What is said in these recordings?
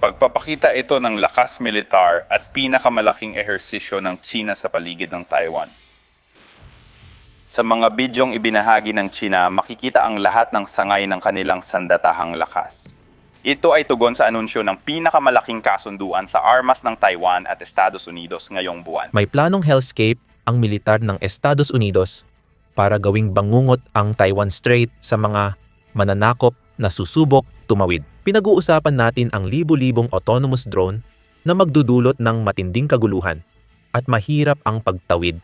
Pagpapakita ito ng lakas militar at pinakamalaking ehersisyo ng China sa paligid ng Taiwan. Sa mga bidyong ibinahagi ng China, makikita ang lahat ng sangay ng kanilang sandatahang lakas. Ito ay tugon sa anunsyo ng pinakamalaking kasunduan sa armas ng Taiwan at Estados Unidos ngayong buwan. May planong hellscape ang militar ng Estados Unidos para gawing bangungot ang Taiwan Strait sa mga mananakop na susubok tumawid. Pinag-uusapan natin ang libu-libong autonomous drone na magdudulot ng matinding kaguluhan at mahirap ang pagtawid.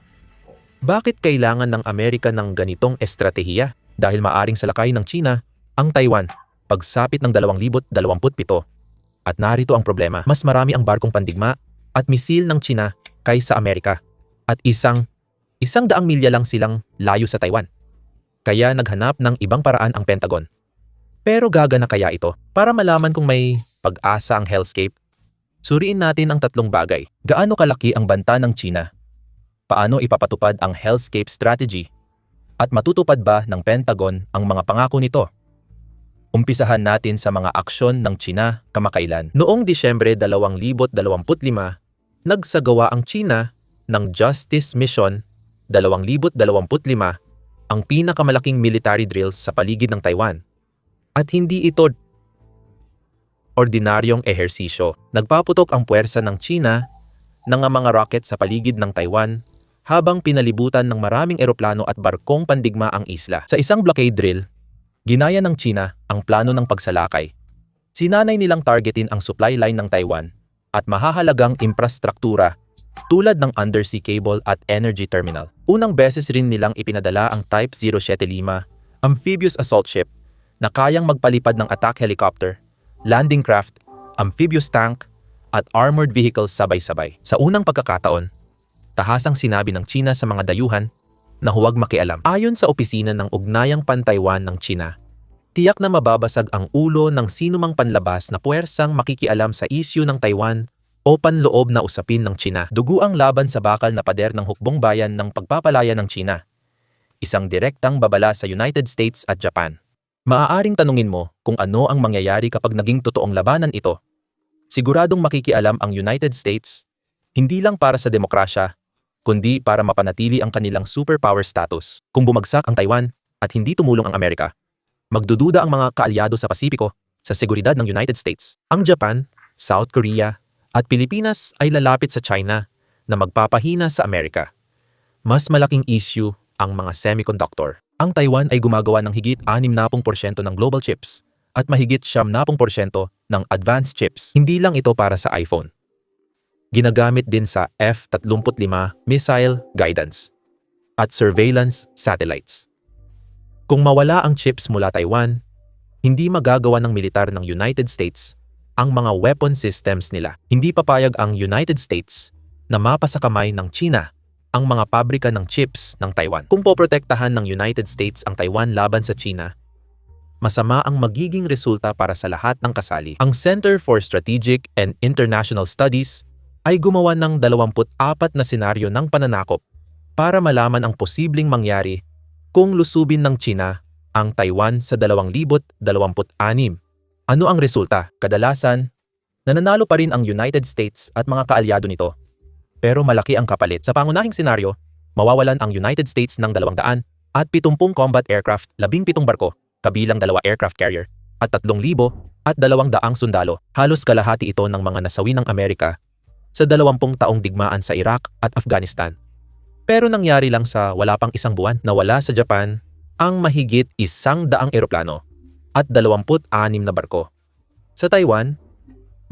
Bakit kailangan ng Amerika ng ganitong estratehiya? Dahil maaring salakay ng China ang Taiwan pagsapit ng 2027. At narito ang problema, mas marami ang barkong pandigma at misil ng China kaysa Amerika. At isang daang milya lang silang layo sa Taiwan. Kaya naghanap ng ibang paraan ang Pentagon. Pero gagana kaya ito? Para malaman kung may pag-asa ang hellscape, suriin natin ang tatlong bagay. Gaano kalaki ang banta ng China? Paano ipapatupad ang hellscape strategy? At matutupad ba ng Pentagon ang mga pangako nito? Umpisahan natin sa mga aksyon ng China kamakailan. Noong Disyembre 2025, nagsagawa ang China ng Justice Mission 2025, ang pinakamalaking military drills sa paligid ng Taiwan. At hindi ito ordinaryong ehersisyo. Nagpaputok ang puwersa ng China ng mga rocket sa paligid ng Taiwan habang pinalibutan ng maraming eroplano at barkong pandigma ang isla. Sa isang blockade drill, ginaya ng China ang plano ng pagsalakay. Sinanay nilang targetin ang supply line ng Taiwan at mahahalagang infrastruktura tulad ng undersea cable at energy terminal. Unang beses rin nilang ipinadala ang Type 075 amphibious assault ship na kayang magpalipad ng attack helicopter, landing craft, amphibious tank, at armored vehicles sabay-sabay. Sa unang pagkakataon, tahasang sinabi ng China sa mga dayuhan na huwag makialam. Ayon sa opisina ng Ugnayang Pan-Taiwan ng China, tiyak na mababasag ang ulo ng sinumang panlabas na puwersang makikialam sa isyu ng Taiwan o panloob na usapin ng China. Duguang laban sa bakal na pader ng hukbong bayan ng pagpapalaya ng China. Isang direktang babala sa United States at Japan. Maaaring tanungin mo kung ano ang mangyayari kapag naging totoong labanan ito. Siguradong makikialam ang United States, hindi lang para sa demokrasya, kundi para mapanatili ang kanilang superpower status. Kung bumagsak ang Taiwan at hindi tumulong ang Amerika, magdududa ang mga kaalyado sa Pasipiko sa seguridad ng United States. Ang Japan, South Korea, at Pilipinas ay lalapit sa China na magpapahina sa Amerika. Mas malaking issue ang mga semiconductor. Ang Taiwan ay gumagawa ng higit 60% ng global chips at mahigit 70% ng advanced chips. Hindi lang ito para sa iPhone. Ginagamit din sa F-35 missile guidance at surveillance satellites. Kung mawala ang chips mula Taiwan, hindi magagawa ng militar ng United States ang mga weapon systems nila. Hindi papayag ang United States na mapasa kamay ng China ang mga pabrika ng chips ng Taiwan. Kung poprotektahan ng United States ang Taiwan laban sa China, masama ang magiging resulta para sa lahat ng kasali. Ang Center for Strategic and International Studies ay gumawa ng 24 na senaryo ng pananakop para malaman ang posibleng mangyari kung lusubin ng China ang Taiwan sa 2026. Ano ang resulta? Kadalasan, nananalo pa rin ang United States at mga kaalyado nito. Pero malaki ang kapalit. Sa pangunahing senaryo, mawawalan ang United States ng 200 at 70 combat aircraft, 17 barko, kabilang 2 aircraft carrier, at 3,000 at 200 sundalo. Halos kalahati ito ng mga nasawi ng Amerika sa 20 taong digmaan sa Iraq at Afghanistan. Pero nangyari lang sa wala pang isang buwan. Nawala sa Japan ang mahigit 100 eroplano at 26 na barko. Sa Taiwan,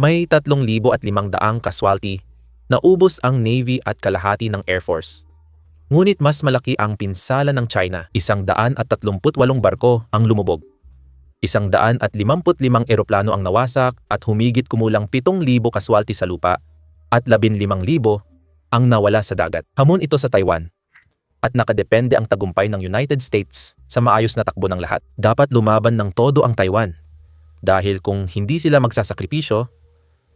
may 3,500 casualty. Naubos ang Navy at kalahati ng Air Force. Ngunit mas malaki ang pinsala ng China. 138 barko ang lumubog. 155 eroplano ang nawasak at humigit kumulang 7,000 kaswalti sa lupa at 15,000 ang nawala sa dagat. Hamon ito sa Taiwan. At nakadepende ang tagumpay ng United States sa maayos na takbo ng lahat. Dapat lumaban ng todo ang Taiwan. Dahil kung hindi sila magsasakripisyo,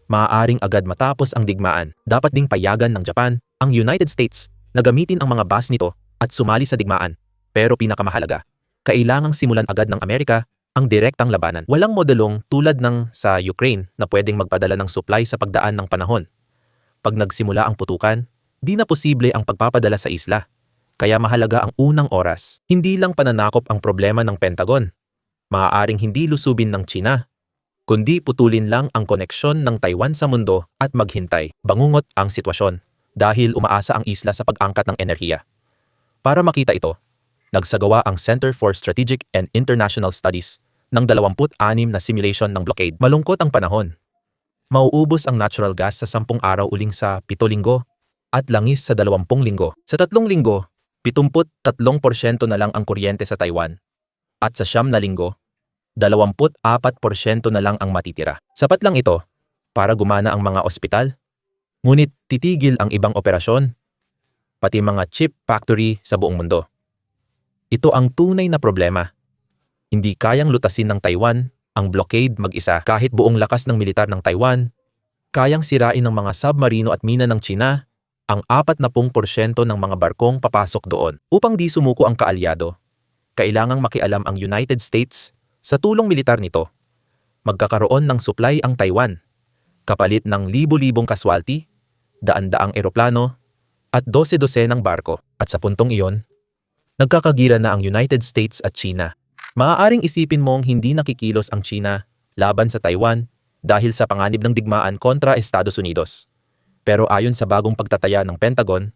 maaaring agad matapos ang digmaan. Dapat ding payagan ng Japan ang United States na gamitin ang mga base nito at sumali sa digmaan. Pero pinakamahalaga, kailangang simulan agad ng Amerika ang direktang labanan. Walang modelong tulad ng sa Ukraine na pwedeng magpadala ng supply sa pagdaan ng panahon. Pag nagsimula ang putukan, di na posible ang pagpapadala sa isla. Kaya mahalaga ang unang oras. Hindi lang pananakop ang problema ng Pentagon. Maaaring hindi lusubin ng China, kundi putulin lang ang koneksyon ng Taiwan sa mundo at maghintay. Bangungot ang sitwasyon dahil umaasa ang isla sa pag-angkat ng enerhiya. Para makita ito, nagsagawa ang Center for Strategic and International Studies ng 26 na simulation ng blockade. Malungkot ang panahon. Mauubos ang natural gas sa 10 araw uling sa 7 linggo at langis sa 20 linggo. Sa 3 linggo, 73% na lang ang kuryente sa Taiwan. At sa 9 na linggo, 24% na lang ang matitira. Sapat lang ito para gumana ang mga ospital, ngunit titigil ang ibang operasyon, pati mga chip factory sa buong mundo. Ito ang tunay na problema. Hindi kayang lutasin ng Taiwan ang blockade mag-isa kahit buong lakas ng militar ng Taiwan, kayang sirain ng mga submarino at mina ng China ang 40% ng mga barkong papasok doon. Upang di sumuko ang kaalyado, kailangang makialam ang United States sa tulong militar nito. Magkakaroon ng supply ang Taiwan, kapalit ng libo-libong kaswalti, daan-daang eroplano, at 12 ng barko. At sa puntong iyon, nagkakagira na ang United States at China. Maaaring isipin mong hindi nakikilos ang China laban sa Taiwan dahil sa panganib ng digmaan kontra Estados Unidos. Pero ayon sa bagong pagtataya ng Pentagon,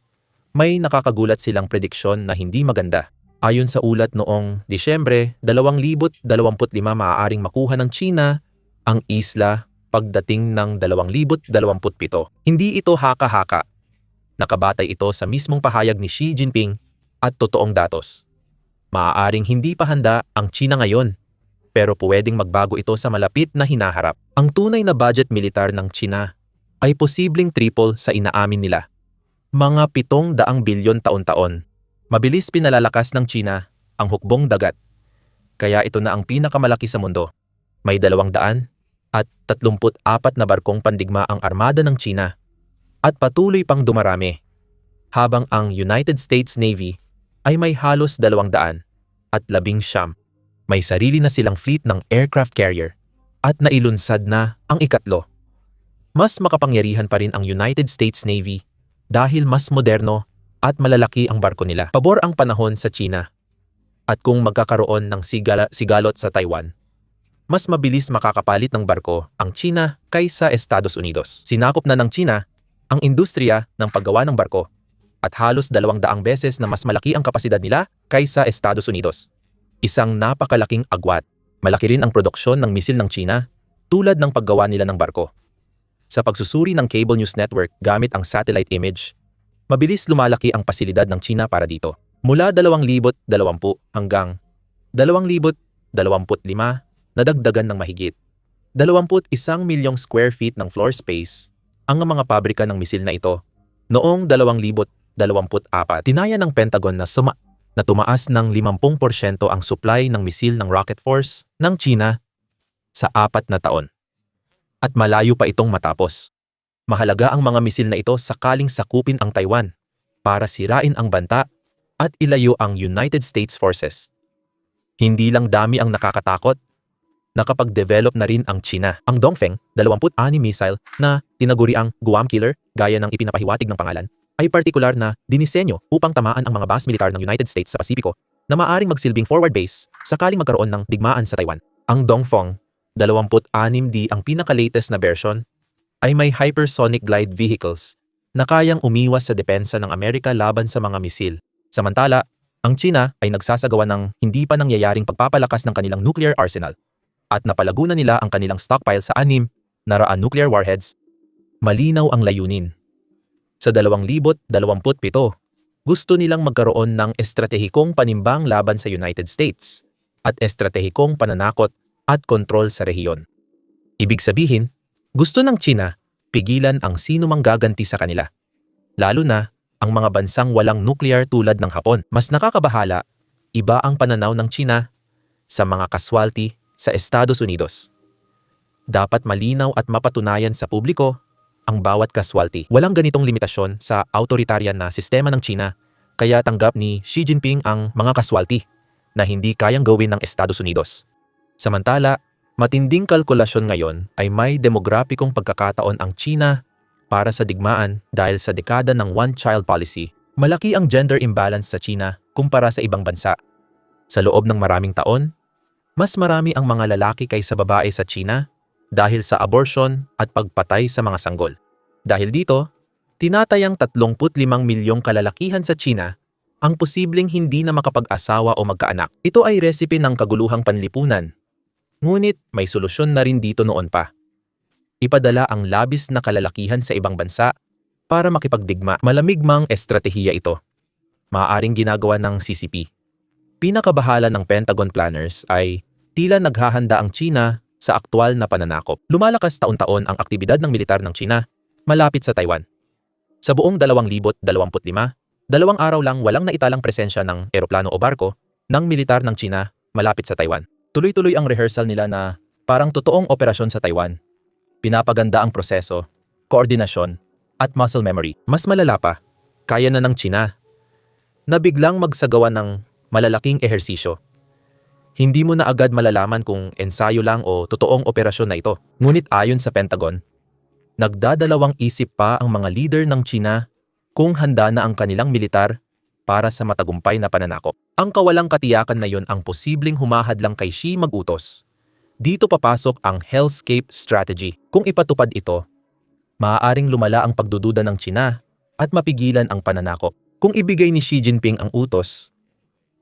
may nakakagulat silang prediksyon na hindi maganda. Ayon sa ulat noong Disyembre 2025, maaaring makuha ng China ang isla pagdating ng 2027. Hindi ito haka-haka. Nakabatay ito sa mismong pahayag ni Xi Jinping at totoong datos. Maaaring hindi pa handa ang China ngayon, pero pwedeng magbago ito sa malapit na hinaharap. Ang tunay na budget militar ng China ay posibleng triple sa inaamin nila. Mga 700 bilyon taon-taon. Mabilis pinalalakas ng China ang hukbong dagat. Kaya ito na ang pinakamalaki sa mundo. May 200 at 34 na barkong pandigma ang armada ng China at patuloy pang dumarami. Habang ang United States Navy ay may halos 200 at 19. May sarili na silang fleet ng aircraft carrier at nailunsad na ang ikatlo. Mas makapangyarihan pa rin ang United States Navy dahil mas moderno at malalaki ang barko nila. Pabor ang panahon sa China. At kung magkakaroon ng sigalot sa Taiwan, mas mabilis makakapalit ng barko ang China kaysa Estados Unidos. Sinakop na ng China ang industriya ng paggawa ng barko at halos 200 beses na mas malaki ang kapasidad nila kaysa Estados Unidos. Isang napakalaking agwat. Malaki rin ang produksyon ng misil ng China tulad ng paggawa nila ng barko. Sa pagsusuri ng cable news network gamit ang satellite image, mabilis lumalaki ang pasilidad ng China para dito. Mula 2020 hanggang 2025, nadagdagan ng mahigit 21 milyong square feet ng floor space ang mga pabrika ng misil na ito. Noong 2024, tinaya ng Pentagon na tumaas ng 50% ang supply ng misil ng rocket force ng China sa 4 na taon. At malayo pa itong matapos. Mahalaga ang mga misil na ito sakaling sakupin ang Taiwan para sirain ang banta at ilayo ang United States forces. Hindi lang dami ang nakakatakot, nakapag-develop na rin ang China. Ang Dongfeng 26 missile na tinaguri ang Guam Killer gaya ng ipinapahiwatig ng pangalan ay partikular na dinisenyo upang tamaan ang mga base militar ng United States sa Pasipiko na maaaring magsilbing forward base sakaling magkaroon ng digmaan sa Taiwan. Ang Dongfeng 26D ang pinaka-latest na version ay may hypersonic glide vehicles na kayang umiwas sa depensa ng Amerika laban sa mga misil. Samantala, ang China ay nagsasagawa ng hindi pa nangyayaring pagpapalakas ng kanilang nuclear arsenal at napalago na nila ang kanilang stockpile sa 6 na nuclear warheads. Malinaw ang layunin. Sa 2027, gusto nilang magkaroon ng estratehikong panimbang laban sa United States at estratehikong pananakot at kontrol sa rehiyon. Ibig sabihin, gusto ng China pigilan ang sino mang gaganti sa kanila, lalo na ang mga bansang walang nuclear tulad ng Hapon. Mas nakakabahala, iba ang pananaw ng China sa mga kaswalti sa Estados Unidos. Dapat malinaw at mapatunayan sa publiko ang bawat kaswalti. Walang ganitong limitasyon sa autoritarian na sistema ng China, kaya tanggap ni Xi Jinping ang mga kaswalti na hindi kayang gawin ng Estados Unidos. Samantala, matinding kalkulasyon ngayon ay may demograpikong pagkakataon ang China para sa digmaan dahil sa dekada ng one-child policy. Malaki ang gender imbalance sa China kumpara sa ibang bansa. Sa loob ng maraming taon, mas marami ang mga lalaki kaysa babae sa China dahil sa abortion at pagpatay sa mga sanggol. Dahil dito, tinatayang 35 milyong kalalakihan sa China ang posibleng hindi na makapag-asawa o magkaanak. Ito ay resipe ng kaguluhang panlipunan. Ngunit may solusyon na rin dito noon pa. Ipadala ang labis na kalalakihan sa ibang bansa para makipagdigma. Malamig mang estratehiya ito. Maaaring ginagawa ng CCP. Pinakabahala ng Pentagon planners ay tila naghahanda ang China sa aktwal na pananakop. Lumalakas taon-taon ang aktibidad ng militar ng China malapit sa Taiwan. Sa buong 2025, 2 araw lang walang naitalang presensya ng eroplano o barko ng militar ng China malapit sa Taiwan. Tuloy-tuloy ang rehearsal nila na parang totoong operasyon sa Taiwan. Pinapaganda ang proseso, koordinasyon, at muscle memory. Mas malala pa, kaya na ng China na biglang magsagawa ng malalaking ehersisyo. Hindi mo na agad malalaman kung ensayo lang o totoong operasyon na ito. Ngunit ayon sa Pentagon, nagdadalawang isip pa ang mga leader ng China kung handa na ang kanilang militar para sa matagumpay na pananakop. Ang kawalang katiyakan na yon ang posibleng humahadlang kay Xi mag-utos. Dito papasok ang Hellscape Strategy. Kung ipatupad ito, maaaring lumala ang pagdududa ng China at mapigilan ang pananakop. Kung ibigay ni Xi Jinping ang utos,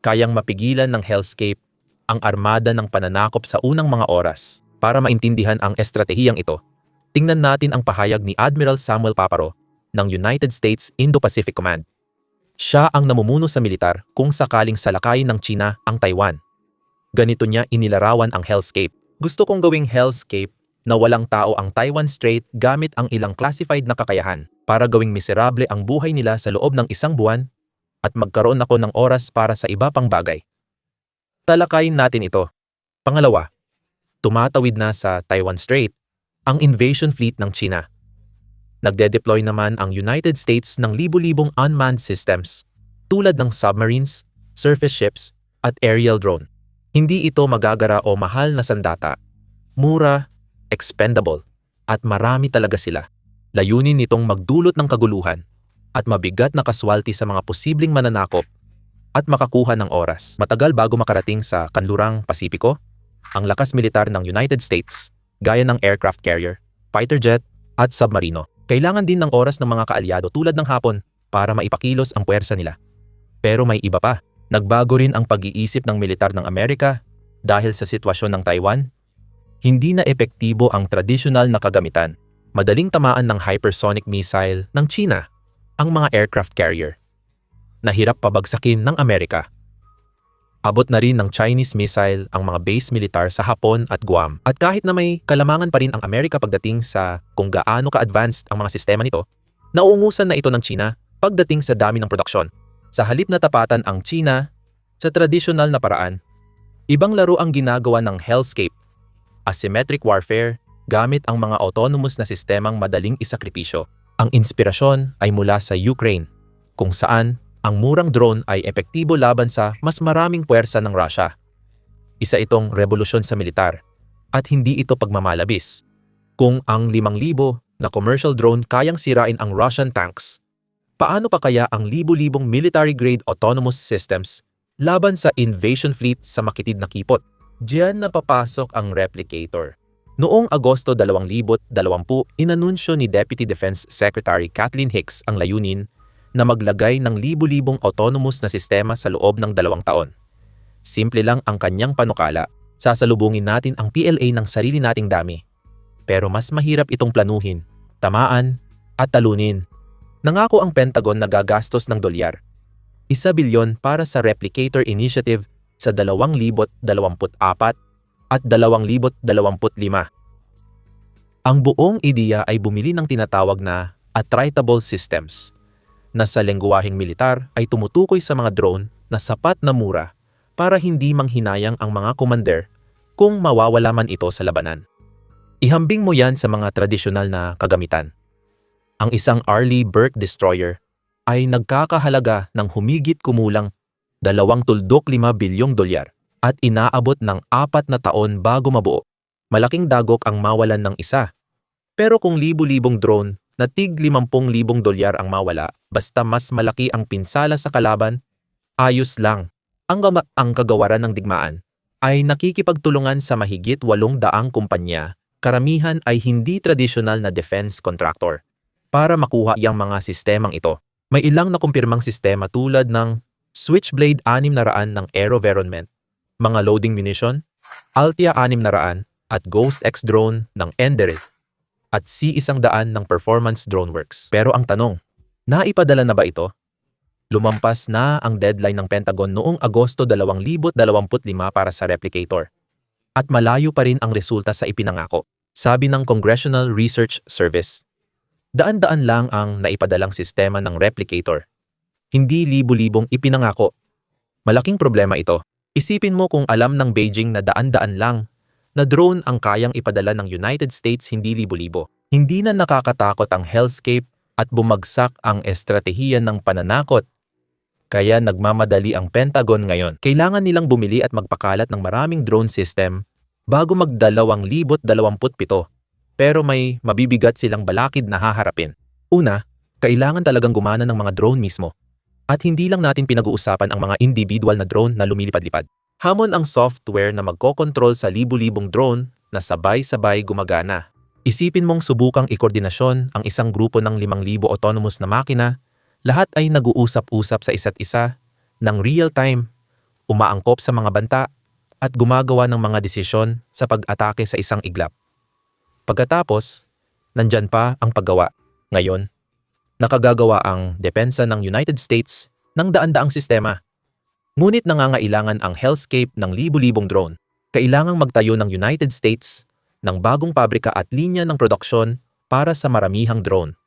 kayang mapigilan ng Hellscape ang armada ng pananakop sa unang mga oras. Para maintindihan ang estratehiyang ito, tingnan natin ang pahayag ni Admiral Samuel Paparo ng United States Indo-Pacific Command. Siya ang namumuno sa militar kung sakaling salakayin ng China ang Taiwan. Ganito niya inilarawan ang Hellscape. Gusto kong gawing Hellscape na walang tao ang Taiwan Strait gamit ang ilang classified na kakayahan para gawing miserable ang buhay nila sa loob ng 1 buwan at magkaroon ako ng oras para sa iba pang bagay. Talakayin natin ito. Pangalawa, tumatawid na sa Taiwan Strait ang invasion fleet ng China. Nagde-deploy naman ang United States ng libu-libong unmanned systems tulad ng submarines, surface ships at aerial drone. Hindi ito magagara o mahal na sandata. Mura, expendable, at marami talaga sila. Layunin nitong magdulot ng kaguluhan at mabigat na kaswalti sa mga posibleng mananakop at makakuha ng oras. Matagal bago makarating sa kanlurang Pasipiko, ang lakas militar ng United States, gaya ng aircraft carrier, fighter jet, at submarino. Kailangan din ng oras ng mga kaalyado tulad ng Hapon para maipakilos ang puwersa nila. Pero may iba pa. Nagbago rin ang pag-iisip ng militar ng Amerika dahil sa sitwasyon ng Taiwan. Hindi na epektibo ang tradisyonal na kagamitan. Madaling tamaan ng hypersonic missile ng China ang mga aircraft carrier. Nahirap pabagsakin ng Amerika. Abot na rin ng Chinese missile ang mga base militar sa Hapon at Guam. At kahit na may kalamangan pa rin ang Amerika pagdating sa kung gaano ka-advanced ang mga sistema nito, nauungusan na ito ng China pagdating sa dami ng produksyon. Sa halip na tapatan ang China sa tradisyonal na paraan, ibang laro ang ginagawa ng Hellscape, asymmetric warfare gamit ang mga autonomous na sistemang madaling isakripisyo. Ang inspirasyon ay mula sa Ukraine, kung saan ang murang drone ay epektibo laban sa mas maraming puwersa ng Russia. Isa itong revolusyon sa militar at hindi ito pagmamalabis. Kung ang 5,000 na commercial drone kayang sirain ang Russian tanks, paano pa kaya ang libu-libong military-grade autonomous systems laban sa invasion fleet sa makitid na kipot? Diyan napapasok ang replicator. Noong Agosto 2020, inanunsyo ni Deputy Defense Secretary Kathleen Hicks ang layunin na maglagay ng libu-libong autonomous na sistema sa loob ng 2 taon. Simple lang ang kanyang panukala. Sasalubungin natin ang PLA ng sarili nating dami. Pero mas mahirap itong planuhin, tamaan, at talunin. Nangako ang Pentagon na gagastos ng $1 bilyon para sa Replicator Initiative sa 2024 at 2025. Ang buong ideya ay bumili ng tinatawag na attritable systems na sa lengguwaheng militar ay tumutukoy sa mga drone na sapat na mura para hindi manghinayang ang mga commander kung mawawala man ito sa labanan. Ihambing mo yan sa mga tradisyonal na kagamitan. Ang isang Arleigh Burke destroyer ay nagkakahalaga ng humigit kumulang $2.5 bilyong. at inaabot ng 4 na taon bago mabuo. Malaking dagok ang mawalan ng isa. Pero kung libu-libong drone na tig 50,000 dolyar ang mawala, basta mas malaki ang pinsala sa kalaban, ayos lang. Ang kagawaran ng digmaan ay nakikipagtulungan sa mahigit 800 kumpanya, karamihan ay hindi tradisyonal na defense contractor, para makuha ang mga sistemang ito. May ilang nakumpirmang sistema tulad ng Switchblade 600 ng AeroVironment, mga loading munition, Altia 600 at Ghost X drone ng Enderit, at C-100 ng Performance Droneworks. Pero ang tanong, naipadala na ba ito? Lumampas na ang deadline ng Pentagon noong Agosto 2025 para sa Replicator. At malayo pa rin ang resulta sa ipinangako, sabi ng Congressional Research Service. Daan-daan lang ang naipadalang sistema ng Replicator. Hindi libu-libong ipinangako. Malaking problema ito. Isipin mo kung alam ng Beijing na daan-daan lang na drone ang kayang ipadala ng United States, hindi libu-libo. Hindi na nakakatakot ang hellscape at bumagsak ang estratehiya ng pananakot. Kaya nagmamadali ang Pentagon ngayon. Kailangan nilang bumili at magpakalat ng maraming drone system bago mag-2027. Pero may mabibigat silang balakid na haharapin. Una, kailangan talagang gumana ng mga drone mismo. At hindi lang natin pinag-uusapan ang mga individual na drone na lumilipad-lipad. Hamon ang software na magkokontrol sa libu-libong drone na sabay-sabay gumagana. Isipin mong subukang ikoordinasyon ang isang grupo ng 5,000 autonomous na makina, lahat ay nag-uusap-usap sa isa't isa, ng real-time, umaangkop sa mga banta, at gumagawa ng mga desisyon sa pag-atake sa isang iglap. Pagkatapos, nandyan pa ang paggawa. Ngayon, nakagagawa ang depensa ng United States ng daan-daang sistema. Ngunit nangangailangan ang hellscape ng libu-libong drone. Kailangang magtayo ng United States ng bagong pabrika at linya ng produksyon para sa maramihang drone.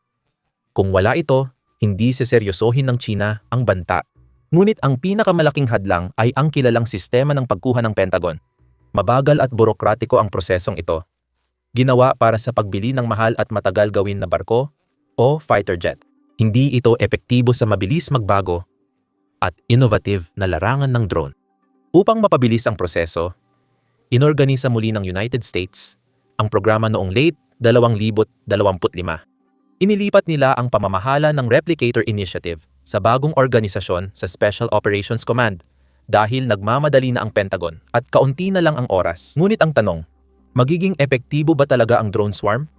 Kung wala ito, hindi seseryosohin ng China ang banta. Ngunit ang pinakamalaking hadlang ay ang kilalang sistema ng pagkuha ng Pentagon. Mabagal at burokratiko ang prosesong ito. Ginawa para sa pagbili ng mahal at matagal gawin na barko o fighter jet. Hindi ito epektibo sa mabilis magbago at innovative na larangan ng drone. Upang mapabilis ang proseso, inorganisa muli ng United States ang programa noong late 2025. Inilipat nila ang pamamahala ng Replicator Initiative sa bagong organisasyon sa Special Operations Command dahil nagmamadali na ang Pentagon at kaunti na lang ang oras. Ngunit ang tanong, magiging epektibo ba talaga ang drone swarm?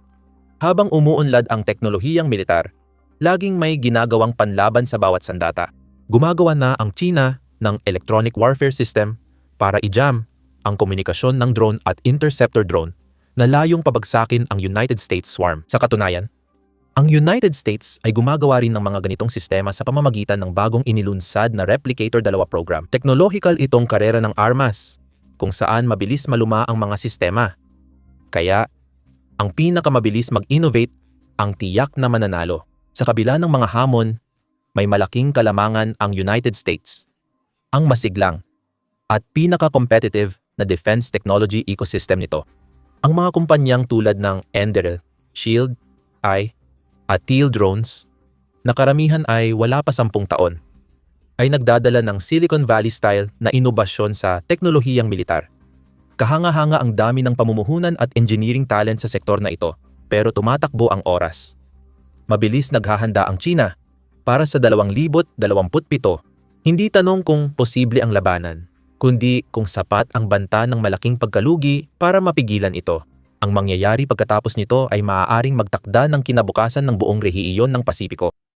Habang umuunlad ang teknolohiyang militar, laging may ginagawang panlaban sa bawat sandata. Gumagawa na ang China ng electronic warfare system para i-jam ang komunikasyon ng drone at interceptor drone na layong pabagsakin ang United States swarm. Sa katunayan, ang United States ay gumagawa rin ng mga ganitong sistema sa pamamagitan ng bagong inilunsad na Replicator 2 program. Technological itong karera ng armas, kung saan mabilis maluma ang mga sistema. Kaya, ang pinakamabilis mag-innovate ang tiyak na mananalo. Sa kabila ng mga hamon, may malaking kalamangan ang United States. Ang masiglang at pinaka-competitive na defense technology ecosystem nito. Ang mga kumpanyang tulad ng Enderit, Shield, Eye, at Teal Drones, na karamihan ay wala pa 10 taon, ay nagdadala ng Silicon Valley-style na inobasyon sa teknolohiyang militar. Kahanga-hanga ang dami ng pamumuhunan at engineering talent sa sektor na ito, pero tumatakbo ang oras. Mabilis naghahanda ang China para sa 2027. Hindi tanong kung posible ang labanan, kundi kung sapat ang banta ng malaking pagkalugi para mapigilan ito. Ang mangyayari pagkatapos nito ay maaaring magtakda ng kinabukasan ng buong rehiyon ng Pasipiko.